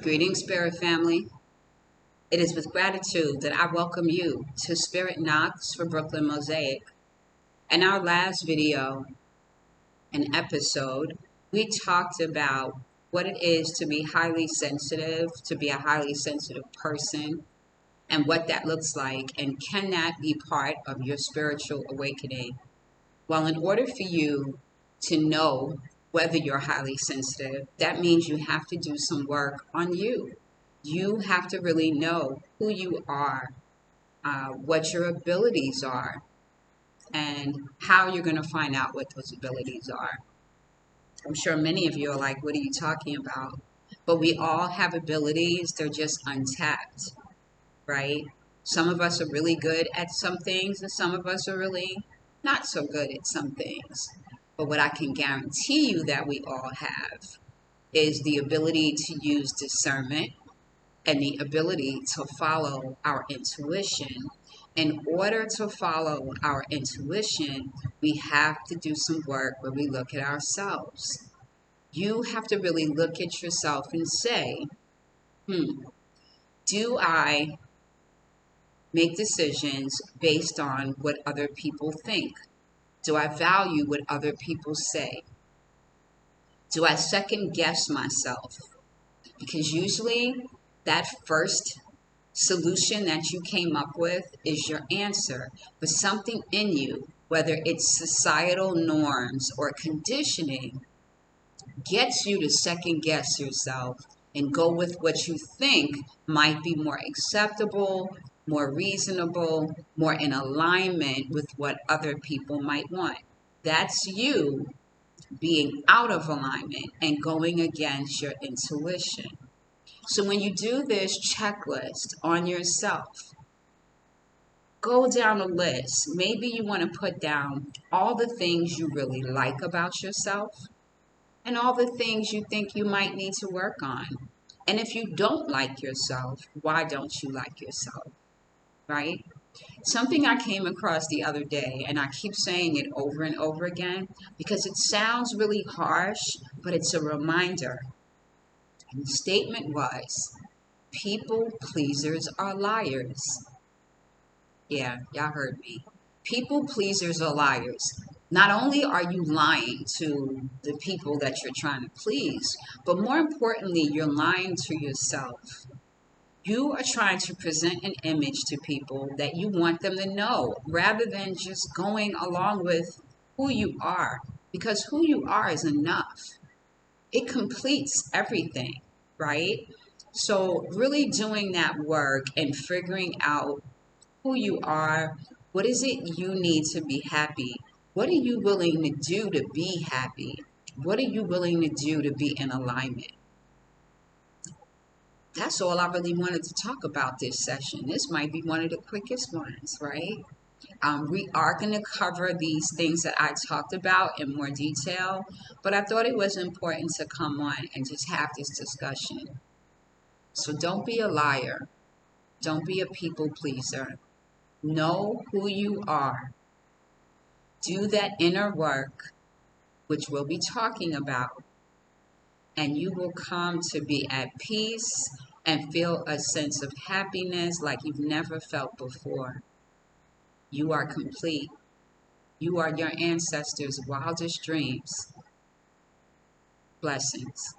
Greetings, Spirit family. It is with gratitude that I welcome you to Spirit Knocks for Brooklyn Mosaic. In our last video and episode, we talked about what it is to be highly sensitive, to be a highly sensitive person, and what that looks like, and can that be part of your spiritual awakening? Well, in order for you to know whether you're highly sensitive, that means you have to do some work on you. You have to really know who you are, what your abilities are, and how you're going to find out what those abilities are. I'm sure many of you are like, what are you talking about? But we all have abilities, they're just untapped, right? Some of us are really good at some things, and some of us are really not so good at some things. But what I can guarantee you that we all have is the ability to use discernment and the ability to follow our intuition. In order to follow our intuition, we have to do some work where we look at ourselves. You have to really look at yourself and say, do I make decisions based on what other people think? Do I value what other people say? Do I second guess myself? Because usually that first solution that you came up with is your answer. But something in you, whether it's societal norms or conditioning, gets you to second guess yourself and go with what you think might be more acceptable, more reasonable, more in alignment with what other people might want. That's you being out of alignment and going against your intuition. So when you do this checklist on yourself, go down a list. Maybe you want to put down all the things you really like about yourself and all the things you think you might need to work on. And if you don't like yourself, why don't you like yourself? Right? Something I came across the other day, and I keep saying it over and over again because it sounds really harsh, but it's a reminder. And the statement was, people pleasers are liars. Yeah, y'all heard me. People pleasers are liars. Not only are you lying to the people that you're trying to please, but more importantly, you're lying to yourself. You are trying to present an image to people that you want them to know rather than just going along with who you are, because who you are is enough. It completes everything, right? So really doing that work and figuring out who you are, what is it you need to be happy? What are you willing to do to be happy? What are you willing to do to be in alignment? That's all I really wanted to talk about this session. This might be one of the quickest ones, right? We are going to cover these things that I talked about in more detail, but I thought it was important to come on and just have this discussion. So don't be a liar. Don't be a people pleaser. Know who you are. Do that inner work, which we'll be talking about, and you will come to be at peace and feel a sense of happiness like you've never felt before. You are complete. You are your ancestors' wildest dreams. Blessings.